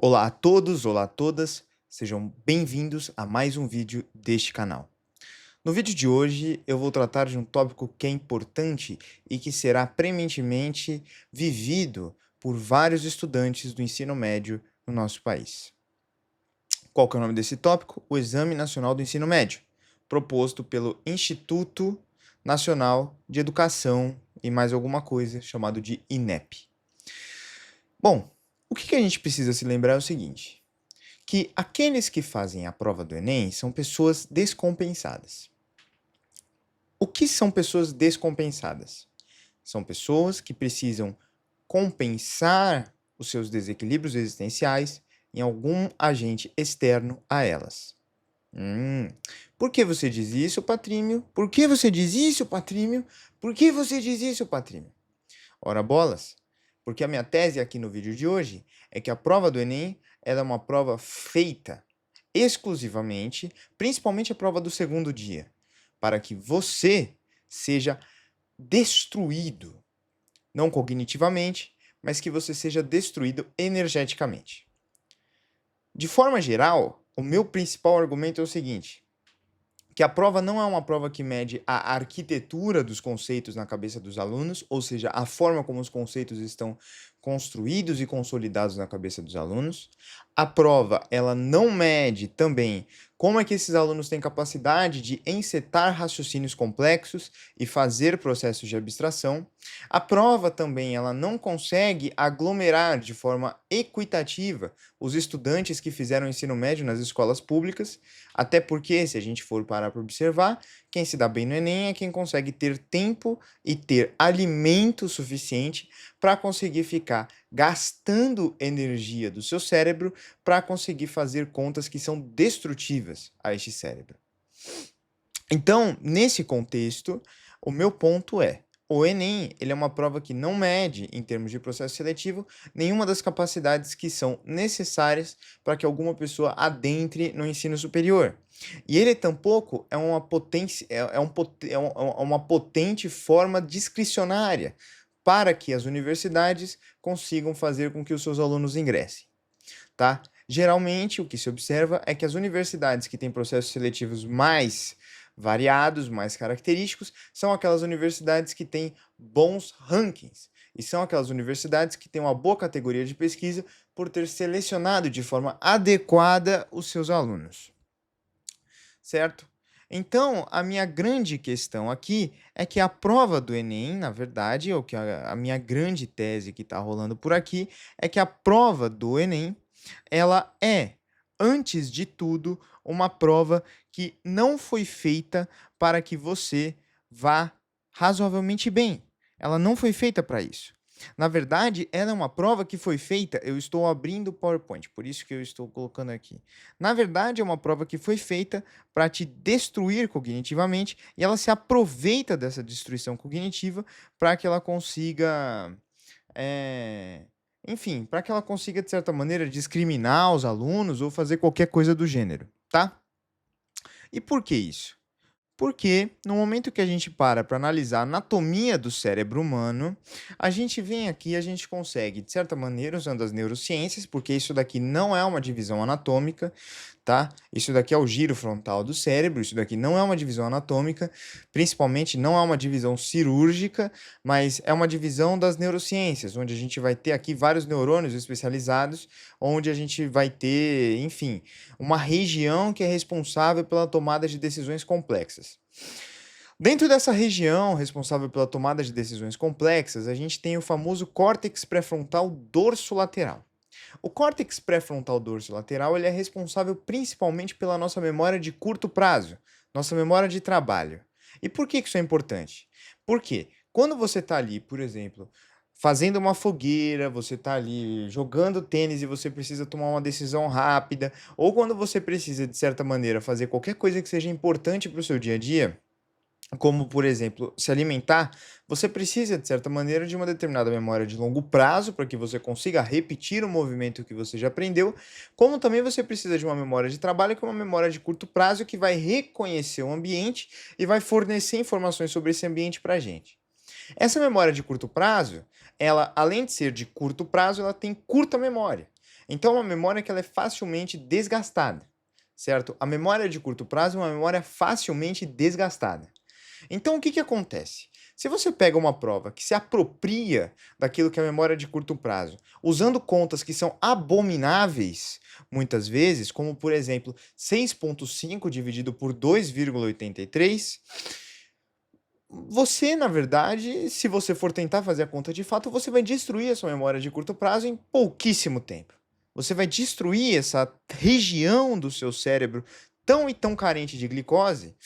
Olá a todos, olá a todas, sejam bem-vindos a mais um vídeo deste canal. No vídeo de hoje eu vou tratar de um tópico que é importante e que será preeminentemente vivido por vários estudantes do ensino médio no nosso país. Qual que é o nome desse tópico? O Exame Nacional do Ensino Médio, proposto pelo Instituto Nacional de Educação e mais alguma coisa, chamado de INEP. Bom, o que a gente precisa se lembrar é o seguinte: que aqueles que fazem a prova do Enem são pessoas descompensadas. O que são pessoas descompensadas? São pessoas que precisam compensar os seus desequilíbrios existenciais em algum agente externo a elas. Por que você diz isso, Patrímio? Por que você diz isso, Patrímio? Por que você diz isso, Patrímio? Ora bolas, porque a minha tese aqui no vídeo de hoje é que a prova do Enem ela é uma prova feita exclusivamente, principalmente a prova do segundo dia, para que você seja destruído, não cognitivamente, mas que você seja destruído energeticamente. De forma geral, o meu principal argumento é o seguinte: que a prova não é uma prova que mede a arquitetura dos conceitos na cabeça dos alunos, ou seja, a forma como os conceitos estão construídos e consolidados na cabeça dos alunos. A prova, ela não mede também como é que esses alunos têm capacidade de encetar raciocínios complexos e fazer processos de abstração. A prova também, ela não consegue aglomerar de forma equitativa os estudantes que fizeram ensino médio nas escolas públicas, até porque, se a gente for parar para observar, quem se dá bem no Enem é quem consegue ter tempo e ter alimento suficiente para conseguir ficar gastando energia do seu cérebro para conseguir fazer contas que são destrutivas a este cérebro. Então, nesse contexto, o meu ponto é: o Enem ele é uma prova que não mede, em termos de processo seletivo, nenhuma das capacidades que são necessárias para que alguma pessoa adentre no ensino superior. E ele tampouco é uma potência, é uma potente forma discricionária para que as universidades consigam fazer com que os seus alunos ingressem, tá? Geralmente, o que se observa é que as universidades que têm processos seletivos mais variados, mais característicos, são aquelas universidades que têm bons rankings. E são aquelas universidades que têm uma boa categoria de pesquisa por ter selecionado de forma adequada os seus alunos. Certo? Então, a minha grande questão aqui é que a prova do Enem, na verdade, ou que a minha grande tese que está rolando por aqui, é que a prova do Enem, ela é, antes de tudo, uma prova que não foi feita para que você vá razoavelmente bem. Ela não foi feita para isso. Na verdade, ela é uma prova que foi feita. Eu estou abrindo o PowerPoint, por isso que eu estou colocando aqui. Na verdade, é uma prova que foi feita para te destruir cognitivamente e ela se aproveita dessa destruição cognitiva para que ela consiga, enfim, para que ela consiga, de certa maneira, discriminar os alunos ou fazer qualquer coisa do gênero, tá? E por que isso? Porque no momento que a gente para analisar a anatomia do cérebro humano, a gente vem aqui e a gente consegue, de certa maneira, usando as neurociências, porque isso daqui não é uma divisão anatômica, tá? Isso daqui é o giro frontal do cérebro, isso daqui não é uma divisão anatômica, principalmente não é uma divisão cirúrgica, mas é uma divisão das neurociências, onde a gente vai ter aqui vários neurônios especializados, onde a gente vai ter, enfim, uma região que é responsável pela tomada de decisões complexas. Dentro dessa região responsável pela tomada de decisões complexas, a gente tem o famoso córtex pré-frontal dorsolateral. O córtex pré-frontal dorsolateral ele é responsável principalmente pela nossa memória de curto prazo, nossa memória de trabalho. E por que isso é importante? Porque quando você está ali, por exemplo, fazendo uma fogueira, você está ali jogando tênis e você precisa tomar uma decisão rápida, ou quando você precisa, de certa maneira, fazer qualquer coisa que seja importante para o seu dia a dia, como, por exemplo, se alimentar, você precisa, de certa maneira, de uma determinada memória de longo prazo para que você consiga repetir o movimento que você já aprendeu, como também você precisa de uma memória de trabalho, que é uma memória de curto prazo que vai reconhecer o ambiente e vai fornecer informações sobre esse ambiente para a gente. Essa memória de curto prazo, ela, além de ser de curto prazo, ela tem curta memória. Então, é uma memória que ela é facilmente desgastada, certo? A memória de curto prazo é uma memória facilmente desgastada. Então, o que que acontece? Se você pega uma prova que se apropria daquilo que é a memória de curto prazo, usando contas que são abomináveis, muitas vezes, como por exemplo 6,5 dividido por 2,83, você, na verdade, se você for tentar fazer a conta de fato, você vai destruir a sua memória de curto prazo em pouquíssimo tempo. Você vai destruir essa região do seu cérebro tão e tão carente de glicose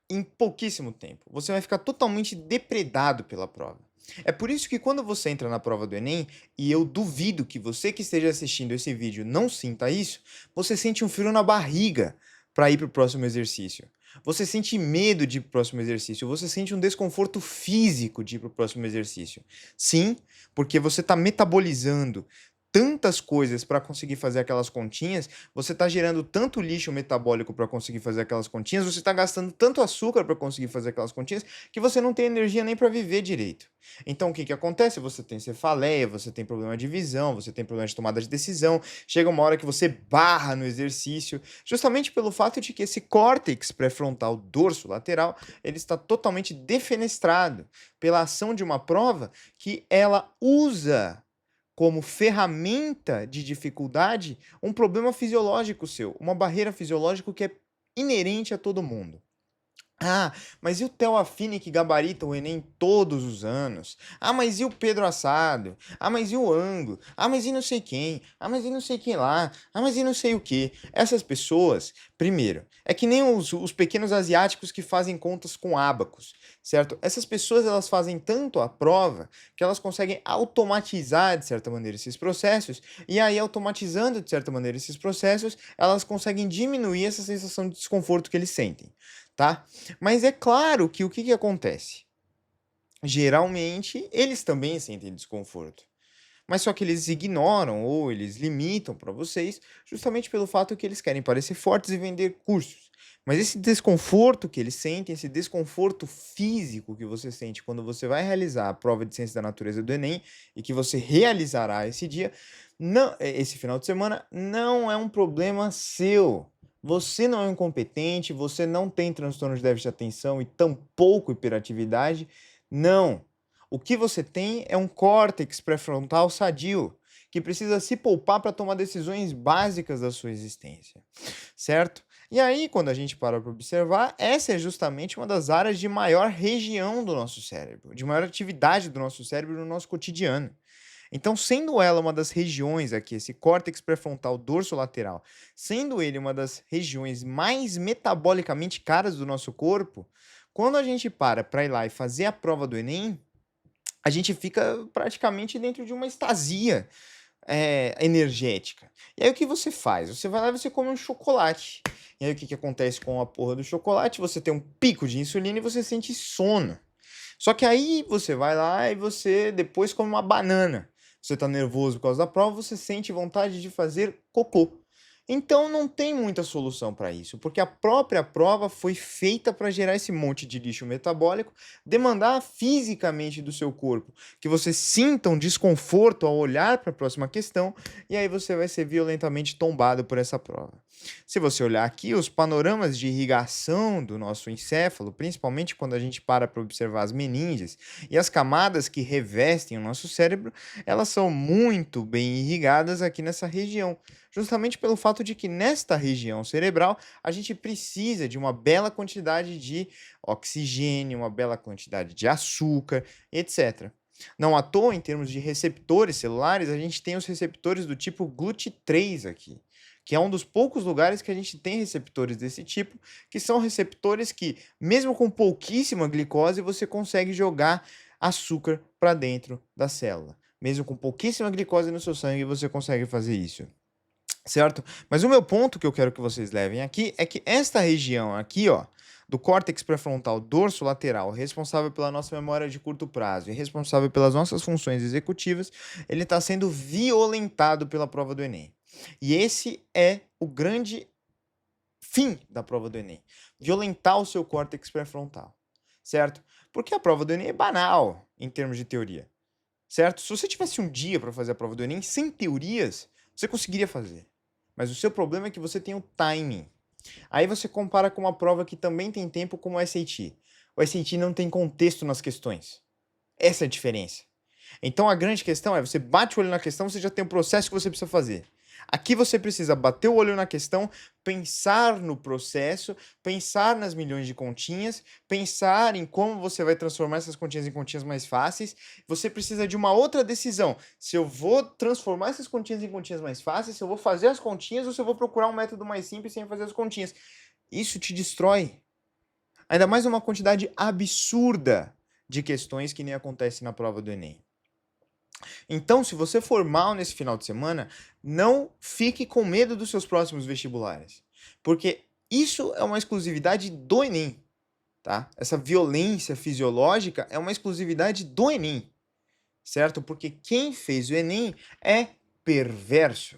em pouquíssimo tempo. Você vai ficar totalmente depredado pela prova. É por isso que quando você entra na prova do Enem, e eu duvido que você que esteja assistindo esse vídeo não sinta isso, você sente um frio na barriga para ir para o próximo exercício. Você sente medo de ir para o próximo exercício, você sente um desconforto físico de ir para o próximo exercício. Sim, porque você está metabolizando tantas coisas para conseguir fazer aquelas continhas, você está gerando tanto lixo metabólico para conseguir fazer aquelas continhas, você está gastando tanto açúcar para conseguir fazer aquelas continhas, que você não tem energia nem para viver direito. Então, o que que acontece? Você tem cefaleia, você tem problema de visão, você tem problema de tomada de decisão, chega uma hora que você barra no exercício, justamente pelo fato de que esse córtex pré-frontal dorso lateral, ele está totalmente defenestrado pela ação de uma prova que ela usa como ferramenta de dificuldade um problema fisiológico seu, uma barreira fisiológica que é inerente a todo mundo. Ah, mas e o Theo Affini que gabarita o Enem todos os anos? Ah, mas e o Pedro Assado? Ah, mas e o Ango? Ah, mas e não sei quem? Ah, mas e não sei quem lá? Ah, mas e não sei o quê? Essas pessoas, primeiro, é que nem os pequenos asiáticos que fazem contas com ábacos, certo? Essas pessoas, elas fazem tanto a prova que elas conseguem automatizar, de certa maneira, esses processos, e aí, automatizando, de certa maneira, esses processos, elas conseguem diminuir essa sensação de desconforto que eles sentem, tá? Mas é claro que o que que acontece? Geralmente, eles também sentem desconforto, mas só que eles ignoram ou eles limitam para vocês, justamente pelo fato que eles querem parecer fortes e vender cursos. Mas esse desconforto que eles sentem, esse desconforto físico que você sente quando você vai realizar a prova de ciência da natureza do Enem e que você realizará esse dia, não, esse final de semana, não é um problema seu. Você não é incompetente, você não tem transtorno de déficit de atenção e tampouco hiperatividade. Não. O que você tem é um córtex pré-frontal sadio, que precisa se poupar para tomar decisões básicas da sua existência, certo? E aí, quando a gente para observar, essa é justamente uma das áreas de maior região do nosso cérebro, de maior atividade do nosso cérebro no nosso cotidiano. Então, sendo ela uma das regiões aqui, esse córtex pré-frontal dorso-lateral, sendo ele uma das regiões mais metabolicamente caras do nosso corpo, quando a gente para ir lá e fazer a prova do Enem, a gente fica praticamente dentro de uma estasia energética. E aí o que você faz? Você vai lá e você come um chocolate. E aí o que que acontece com a porra do chocolate? Você tem um pico de insulina e você sente sono. Só que aí você vai lá e você depois come uma banana. Você tá nervoso por causa da prova, você sente vontade de fazer cocô. Então não tem muita solução para isso, porque a própria prova foi feita para gerar esse monte de lixo metabólico, demandar fisicamente do seu corpo que você sinta um desconforto ao olhar para a próxima questão, e aí você vai ser violentamente tombado por essa prova. Se você olhar aqui, os panoramas de irrigação do nosso encéfalo, principalmente quando a gente para observar as meninges e as camadas que revestem o nosso cérebro, elas são muito bem irrigadas aqui nessa região, justamente pelo fato de que nesta região cerebral a gente precisa de uma bela quantidade de oxigênio, uma bela quantidade de açúcar, etc. Não à toa, em termos de receptores celulares, a gente tem os receptores do tipo GLUT3 aqui, que é um dos poucos lugares que a gente tem receptores desse tipo, que são receptores que, mesmo com pouquíssima glicose, você consegue jogar açúcar para dentro da célula. Mesmo com pouquíssima glicose no seu sangue, você consegue fazer isso. Certo? Mas o meu ponto que eu quero que vocês levem aqui é que esta região aqui, ó, do córtex pré-frontal dorso lateral, responsável pela nossa memória de curto prazo e responsável pelas nossas funções executivas, ele está sendo violentado pela prova do Enem. E esse é o grande fim da prova do Enem: violentar o seu córtex pré-frontal, certo? Porque a prova do Enem é banal em termos de teoria, certo? Se você tivesse um dia para fazer a prova do Enem sem teorias, Você conseguiria fazer. Mas o seu problema é que você tem o timing. Aí você compara com uma prova que também tem tempo, como o SAT. O SAT não tem contexto nas questões. Essa é a diferença. Então a grande questão é, você bate o olho na questão, você já tem um processo que você precisa fazer. Aqui você precisa bater o olho na questão, pensar no processo, pensar nas milhões de continhas, pensar em como você vai transformar essas continhas em continhas mais fáceis. Você precisa de uma outra decisão. Se eu vou transformar essas continhas em continhas mais fáceis, se eu vou fazer as continhas ou se eu vou procurar um método mais simples sem fazer as continhas. Isso te destrói. Ainda mais uma quantidade absurda de questões que nem acontece na prova do Enem. Então, se você for mal nesse final de semana, não fique com medo dos seus próximos vestibulares, porque isso é uma exclusividade do Enem, tá? Essa violência fisiológica é uma exclusividade do Enem, certo? Porque quem fez o Enem é perverso.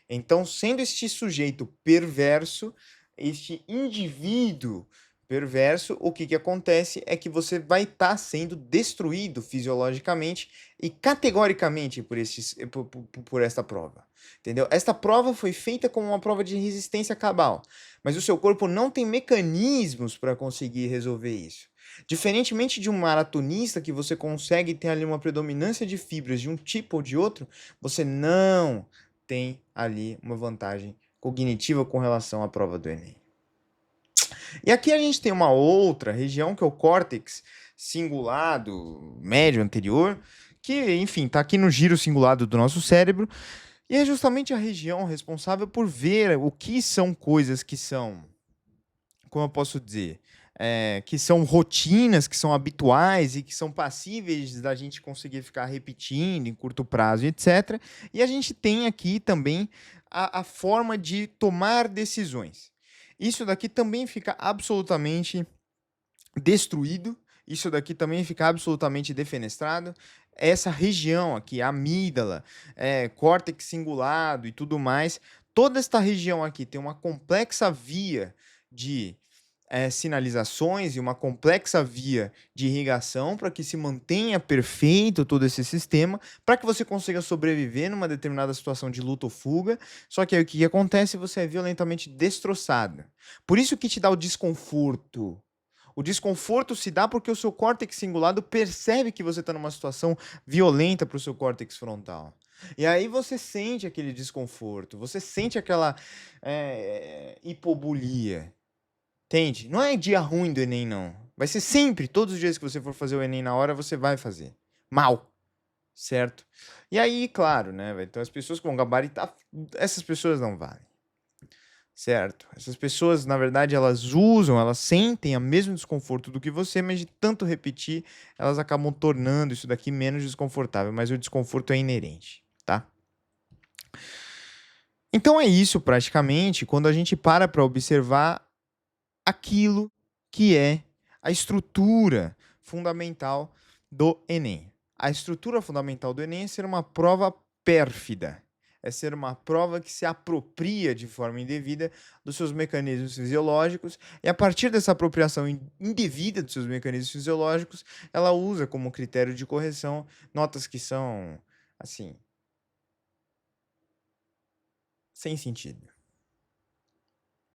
Então, sendo este sujeito perverso, este indivíduo perverso, o que acontece é que você vai estar sendo destruído fisiologicamente e categoricamente por esta prova. Entendeu? Esta prova foi feita como uma prova de resistência cabal, mas o seu corpo não tem mecanismos para conseguir resolver isso. Diferentemente de um maratonista que você consegue ter ali uma predominância de fibras de um tipo ou de outro, você não tem ali uma vantagem cognitiva com relação à prova do Enem. E aqui a gente tem uma outra região, que é o córtex cingulado médio anterior, que, enfim, está aqui no giro cingulado do nosso cérebro, e é justamente a região responsável por ver o que são coisas que são, como eu posso dizer, que são rotinas, que são habituais e que são passíveis da gente conseguir ficar repetindo em curto prazo, etc. E a gente tem aqui também a forma de tomar decisões. Isso daqui também fica absolutamente destruído, isso daqui também fica absolutamente defenestrado. Essa região aqui, a amígdala, córtex cingulado e tudo mais, toda esta região aqui tem uma complexa via de sinalizações e uma complexa via de irrigação para que se mantenha perfeito todo esse sistema, para que você consiga sobreviver numa determinada situação de luta ou fuga. Só que aí o que acontece? Você é violentamente destroçado. Por isso que te dá o desconforto. O desconforto se dá porque o seu córtex cingulado percebe que você está numa situação violenta para o seu córtex frontal. E aí você sente aquele desconforto, você sente aquela hipobulia. Entende? Não é dia ruim do Enem, não. Vai ser sempre, todos os dias que você for fazer o Enem na hora, você vai fazer. Mal. Certo? E aí, claro, né? Então as pessoas que vão gabaritar, essas pessoas não valem. Certo? Essas pessoas, na verdade, elas sentem o mesmo desconforto do que você, mas de tanto repetir, elas acabam tornando isso daqui menos desconfortável, mas o desconforto é inerente, tá? Então é isso, praticamente, quando a gente para observar aquilo que é a estrutura fundamental do Enem. A estrutura fundamental do Enem é ser uma prova pérfida, é ser uma prova que se apropria de forma indevida dos seus mecanismos fisiológicos e, a partir dessa apropriação indevida dos seus mecanismos fisiológicos, ela usa como critério de correção notas que são, assim, sem sentido.